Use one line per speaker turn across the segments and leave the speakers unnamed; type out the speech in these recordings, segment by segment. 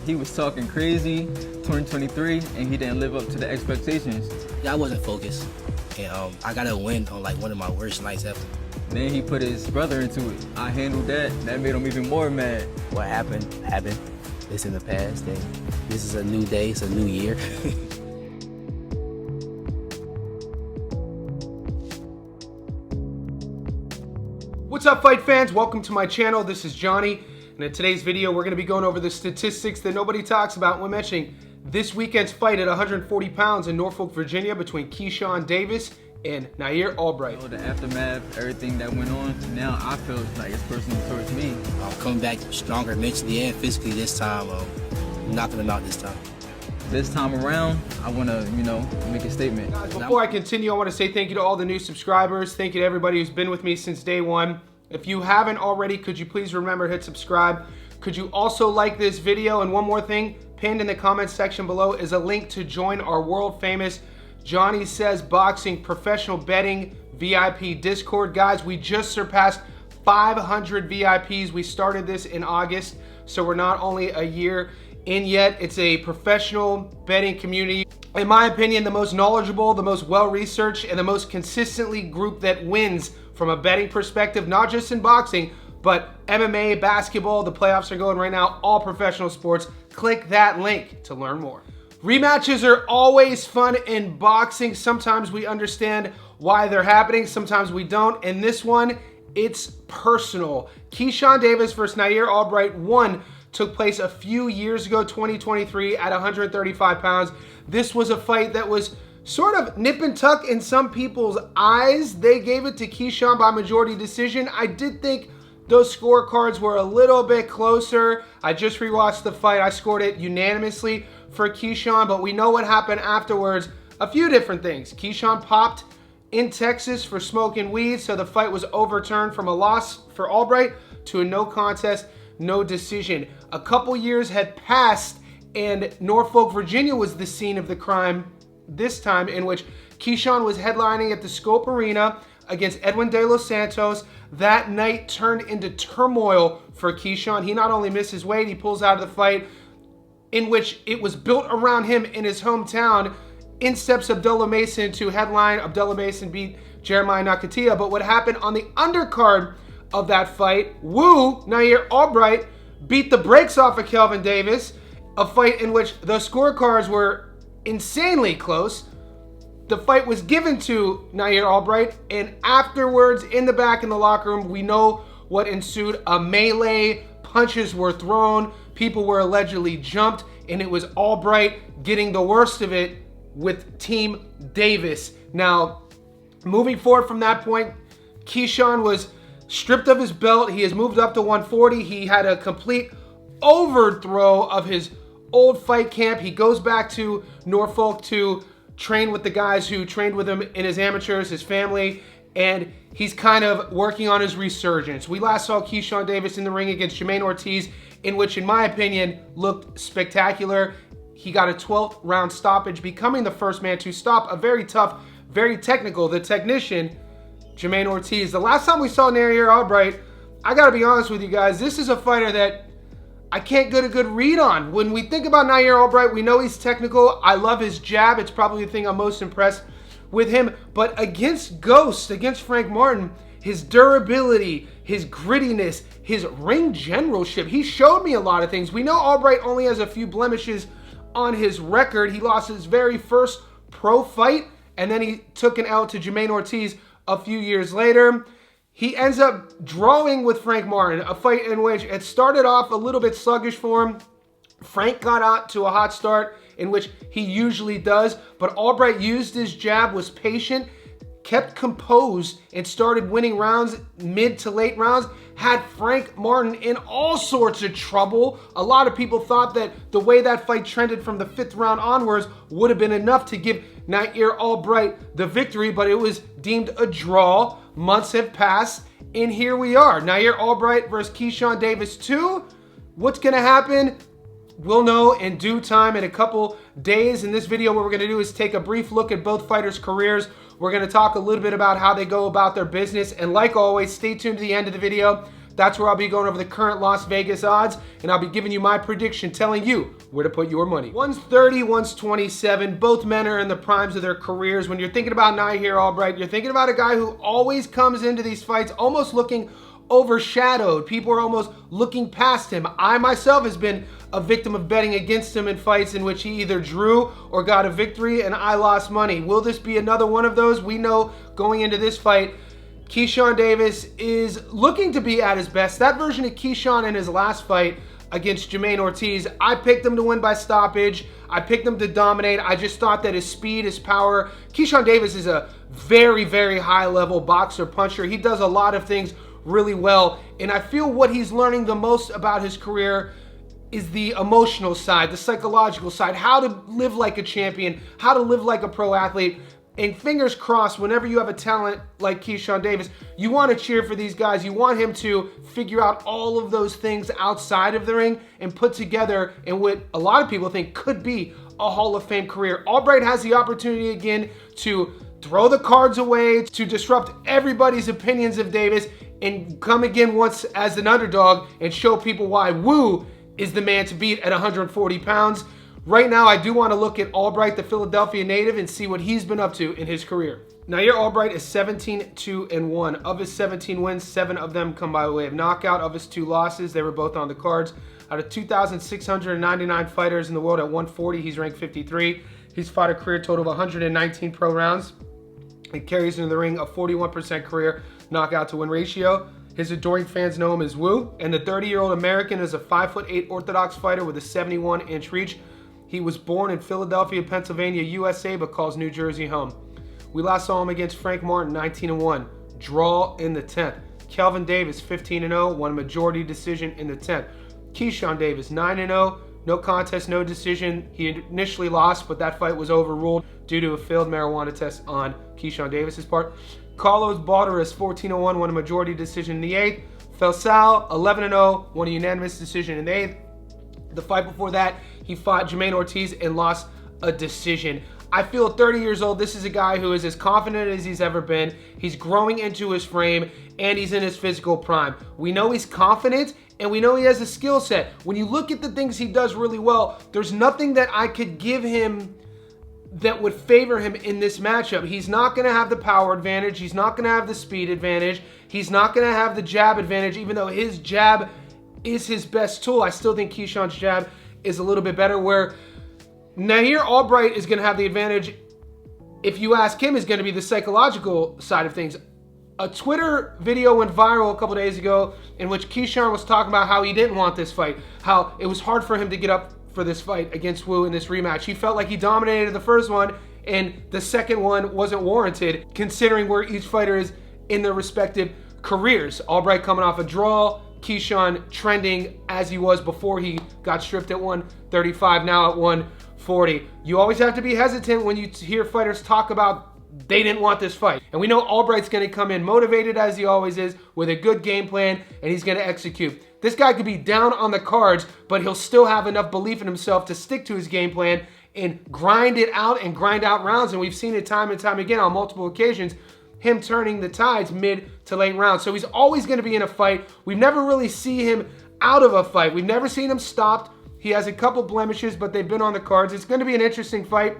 He was talking crazy 2023, and he didn't live up to the expectations.
Yeah, I wasn't focused, and I got a win on like one of my worst nights ever.
Then he put his brother into it. I handled that. That made him even more mad.
What happened. It's in the past, and this is a new day. It's a new year.
What's up, fight fans? Welcome to my channel. This is Johnny, and in today's video, we're going to be going over the statistics that nobody talks about when mentioning this weekend's fight at 140 pounds in Norfolk, Virginia, between Keyshawn Davis and Nahir Albright.
The aftermath, everything that went on, now I feel like it's personal towards me.
I'm coming back stronger mentally and physically this time. Knocking them out this time.
This time around, I want to, make a statement.
Guys, before I continue, I want to say thank you to all the new subscribers. Thank you to everybody who's been with me since day one. If you haven't already, could you please remember to hit subscribe? Could you also like this video? And one more thing, pinned in the comments section below is a link to join our world famous Johnny Says Boxing professional betting VIP Discord. Guys, we just surpassed 500 VIPs. We started this in August, so we're not only a year in yet. It's a professional betting community. In my opinion, the most knowledgeable, the most well-researched, and the most consistently group that wins from a betting perspective, not just in boxing, but MMA, basketball, the playoffs are going right now, all professional sports. Click that link to learn more. Rematches are always fun in boxing. Sometimes we understand why they're happening, sometimes we don't. In this one, it's personal. Keyshawn Davis versus Nahir Albright 1 took place a few years ago, 2023, at 135 pounds. This was a fight that was sort of nip and tuck in some people's eyes. They gave it to Keyshawn by majority decision. I did think those scorecards were a little bit closer. I just rewatched the fight. I scored it unanimously for Keyshawn, but we know what happened afterwards. A few different things. Keyshawn popped in Texas for smoking weed, so the fight was overturned from a loss for Albright to a no contest, no decision. A couple years had passed, and Norfolk, Virginia was the scene of the crime this time, in which Keyshawn was headlining at the Scope Arena against Edwin De Los Santos. That night turned into turmoil for Keyshawn. He not only misses weight, he pulls out of the fight, in which it was built around him in his hometown. In steps Abdullah Mason to headline. Abdullah Mason beat Jeremiah Nakatia. But what happened on the undercard of that fight, Nahir Albright beat the brakes off of Kelvin Davis, a fight in which the scorecards were insanely close. The fight was given to Nahir Albright, and afterwards, in the back in the locker room, we know what ensued. A melee, punches were thrown, people were allegedly jumped, and it was Albright getting the worst of it with Team Davis. Now, moving forward from that point, Keyshawn was stripped of his belt. He has moved up to 140. He had a complete overthrow of his old fight camp. He goes back to Norfolk to train with the guys who trained with him in his amateurs, his family, and he's kind of working on his resurgence. We last saw Keyshawn Davis in the ring against Jermaine Ortiz, in which, in my opinion, looked spectacular. He got a 12th round stoppage, becoming the first man to stop a very tough, very technical, the technician, Jermaine Ortiz. The last time we saw Nahir Albright, I gotta be honest with you guys, this is a fighter that I can't get a good read on. When we think about Nahir Albright, we know he's technical. I love his jab. It's probably the thing I'm most impressed with him. But against Ghost, against Frank Martin, his durability, his grittiness, his ring generalship, he showed me a lot of things. We know Albright only has a few blemishes on his record. He lost his very first pro fight, and then he took an L to Jermaine Ortiz a few years later. He ends up drawing with Frank Martin, a fight in which it started off a little bit sluggish for him. Frank got out to a hot start, in which he usually does, but Albright used his jab, was patient, kept composed, and started winning rounds, mid to late rounds, had Frank Martin in all sorts of trouble. A lot of people thought that the way that fight trended from the 5th round onwards would have been enough to give Nahir Albright the victory, but it was deemed a draw. Months have passed, and here we are. Nahir Albright versus Keyshawn Davis 2. What's gonna happen? We'll know in due time, in a couple days. In this video, what we're gonna do is take a brief look at both fighters' careers. We're gonna talk a little bit about how they go about their business, and like always, stay tuned to the end of the video That's where I'll be going over the current Las Vegas odds, and I'll be giving you my prediction, telling you where to put your money. One's 30, one's 27. Both men are in the primes of their careers. When you're thinking about Nahir Albright, you're thinking about a guy who always comes into these fights almost looking overshadowed. People are almost looking past him. I myself has been a victim of betting against him in fights in which he either drew or got a victory and I lost money. Will this be another one of those? We know going into this fight, Keyshawn Davis is looking to be at his best. That version of Keyshawn in his last fight against Jermaine Ortiz, I picked him to win by stoppage. I picked him to dominate. I just thought that his speed, his power. Keyshawn Davis is a very, very high level boxer, puncher. He does a lot of things really well, and I feel what he's learning the most about his career is the emotional side, the psychological side, how to live like a champion, how to live like a pro athlete. And fingers crossed, whenever you have a talent like Keyshawn Davis, you want to cheer for these guys. You want him to figure out all of those things outside of the ring and put together in what a lot of people think could be a Hall of Fame career. Albright has the opportunity again to throw the cards away, to disrupt everybody's opinions of Davis, and come again once as an underdog and show people why Wu is the man to beat at 140 pounds. Right now, I do want to look at Albright, the Philadelphia native, and see what he's been up to in his career. Nahir Albright is 17-2-1. Of his 17 wins, 7 of them come by way of knockout. Of his 2 losses, they were both on the cards. Out of 2,699 fighters in the world at 140, he's ranked 53. He's fought a career total of 119 pro rounds. He carries into the ring a 41% career knockout to win ratio. His adoring fans know him as Wu, and the 30-year-old American is a 5'8" orthodox fighter with a 71-inch reach. He was born in Philadelphia, Pennsylvania, USA, but calls New Jersey home. We last saw him against Frank Martin, 19-1, draw in the 10th. Kelvin Davis, 15-0, won a majority decision in the 10th. Keyshawn Davis, 9-0, no contest, no decision. He initially lost, but that fight was overruled due to a failed marijuana test on Keyshawn Davis's part. Carlos Balderas, 14-1, won a majority decision in the 8th. Felsal, 11-0, won a unanimous decision in the 8th. The fight before that, he fought Jermaine Ortiz and lost a decision. I feel at 30 years old, this is a guy who is as confident as he's ever been. He's growing into his frame, and he's in his physical prime. We know he's confident, and we know he has a skill set. When you look at the things he does really well, there's nothing that I could give him that would favor him in this matchup. He's not going to have the power advantage. He's not going to have the speed advantage. He's not going to have the jab advantage, even though his jab is his best tool. I still think Keyshawn's jab is a little bit better, where Nahir Albright is going to have the advantage, if you ask him, is going to be the psychological side of things. A Twitter video went viral a couple days ago in which Keyshawn was talking about how he didn't want this fight, how it was hard for him to get up for this fight against Wu in this rematch. He felt like he dominated the first one, and the second one wasn't warranted, considering where each fighter is in their respective careers. Albright coming off a draw, Keyshawn trending as he was before he got stripped at 135, now at 140. You always have to be hesitant when you hear fighters talk about they didn't want this fight. And we know Albright's going to come in motivated as he always is, with a good game plan, and he's going to execute. This guy could be down on the cards, but he'll still have enough belief in himself to stick to his game plan and grind it out and grind out rounds. And we've seen it time and time again on multiple occasions, him turning the tides mid to late rounds. So he's always going to be in a fight. We've never really seen him out of a fight. We've never seen him stopped. He has a couple blemishes, but they've been on the cards. It's going to be an interesting fight.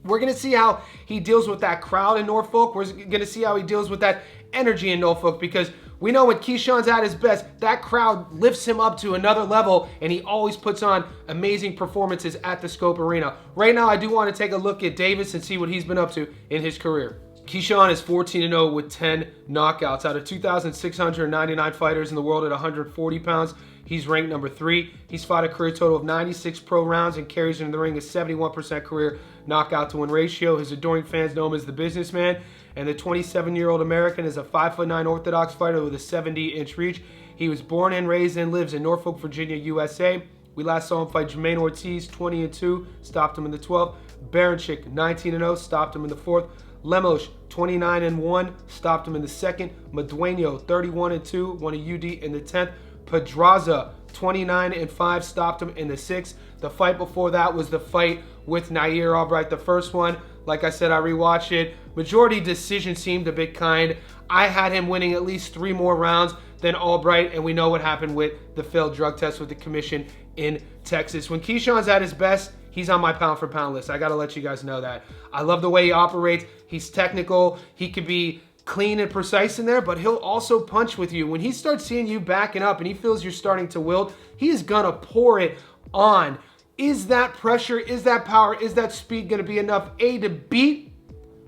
We're going to see how he deals with that crowd in Norfolk. We're going to see how he deals with that energy in Norfolk, because we know when Keyshawn's at his best, that crowd lifts him up to another level, and he always puts on amazing performances at the Scope Arena. Right now, I do want to take a look at Davis and see what he's been up to in his career. Keyshawn is 14-0 with 10 knockouts. Out of 2,699 fighters in the world at 140 pounds, he's ranked number 3. He's fought a career total of 96 pro rounds and carries into the ring a 71% career knockout to win ratio. His adoring fans know him as the businessman, and the 27-year-old American is a 5'9" orthodox fighter with a 70-inch reach. He was born and raised and lives in Norfolk, Virginia, USA. We last saw him fight Jermaine Ortiz, 20-2, stopped him in the 12th. Baranchik, 19-0, stopped him in the 4th. Lemos, 29-1, stopped him in the 2nd. Madueño, 31-2, won a UD in the 10th. Pedraza, 29-5, stopped him in the 6th. The fight before that was the fight with Nahir Albright, the first one. Like I said, I rewatched it. Majority decision seemed a bit kind. I had him winning at least 3 more rounds than Albright, and we know what happened with the failed drug test with the commission in Texas. When Keyshawn's at his best, he's on my pound for pound list. I got to let you guys know that. I love the way he operates. He's technical. He could be clean and precise in there, but he'll also punch with you. When he starts seeing you backing up and he feels you're starting to wilt, he is going to pour it on. Is that pressure, is that power, is that speed going to be enough, A, to beat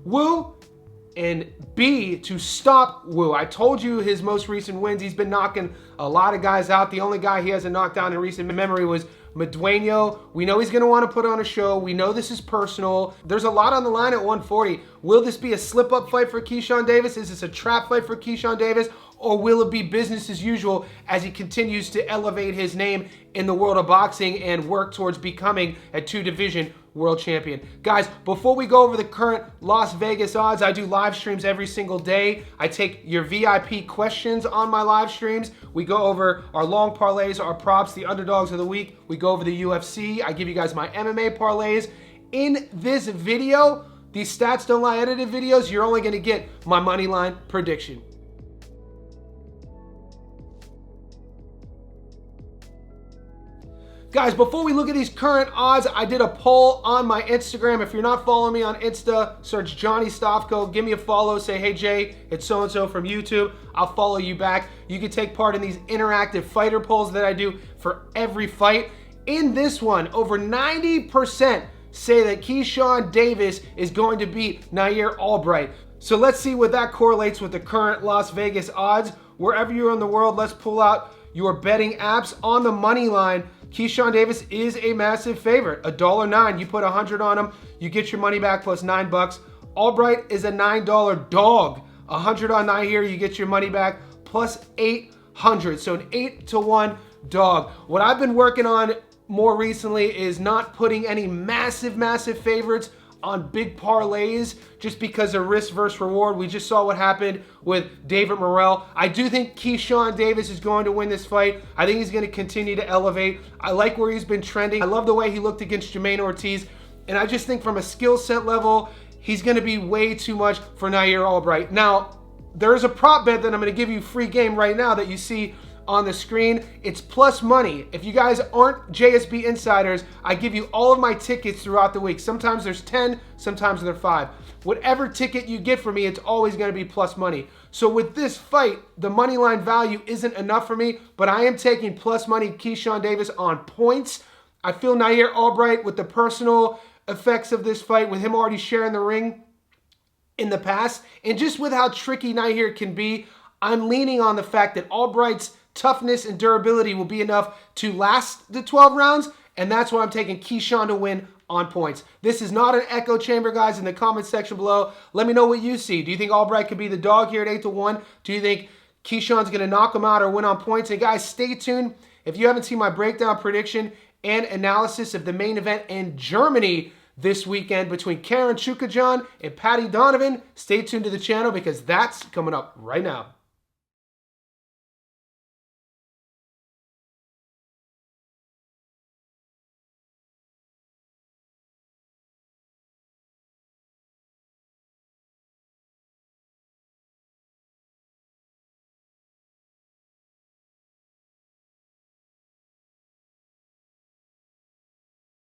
Wu, and B, to stop Wu? I told you his most recent wins, he's been knocking a lot of guys out. The only guy he hasn't knocked down in recent memory was Madueño. We know he's going to want to put on a show. We know this is personal. There's a lot on the line at 140. Will this be a slip-up fight for Keyshawn Davis? Is this a trap fight for Keyshawn Davis? Or will it be business as usual as he continues to elevate his name in the world of boxing and work towards becoming a 2-division world champion? Guys, before we go over the current Las Vegas odds, I do live streams every single day. I take your VIP questions on my live streams. We go over our long parlays, our props, the underdogs of the week. We go over the UFC. I give you guys my MMA parlays. In this video, these stats don't lie edited videos, you're only going to get my money line prediction. Guys, before we look at these current odds, I did a poll on my Instagram. If you're not following me on Insta, search Johnny Stofko. Give me a follow. Say, hey, Jay, it's so-and-so from YouTube. I'll follow you back. You can take part in these interactive fighter polls that I do for every fight. In this one, over 90% say that Keyshawn Davis is going to beat Nahir Albright. So let's see what that correlates with the current Las Vegas odds. Wherever you're in the world, let's pull out your betting apps. On the money line, Keyshawn Davis is a massive favorite. $1.09. You put 100 on him, you get your money back plus $9. Albright is a $9 dog. 100 on Nahir, you get your money back plus 800. So an 8-to-1 dog. What I've been working on more recently is not putting any massive favorites on big parlays just because of risk versus reward. We just saw what happened with David Morrell. I do think Keyshawn Davis is going to win this fight. I think he's going to continue to elevate. I like where he's been trending. I love the way he looked against Jermaine Ortiz. And I just think from a skill set level, he's going to be way too much for Nahir Albright. Now, there is a prop bet that I'm going to give you free game right now that you see on the screen. It's plus money. If you guys aren't JSB insiders, I give you all of my tickets throughout the week. Sometimes there's 10, sometimes there's 5. Whatever ticket you get from me, it's always going to be plus money. So with this fight, the money line value isn't enough for me, but I am taking plus money Keyshawn Davis on points. I feel Nahir Albright, with the personal effects of this fight, with him already sharing the ring in the past, and just with how tricky Nahir can be, I'm leaning on the fact that Albright's toughness and durability will be enough to last the 12 rounds, and that's why I'm taking Keyshawn to win on points. This is not an echo chamber, guys. In the comment section below, let me know what you see. Do you think Albright could be the dog here at 8-to-1? Do you think Keyshawn's going to knock him out or win on points? And guys, stay tuned. If you haven't seen my breakdown, prediction, and analysis of the main event in Germany this weekend between Karen Chukajan and Patty Donovan, stay tuned to the channel because that's coming up right now.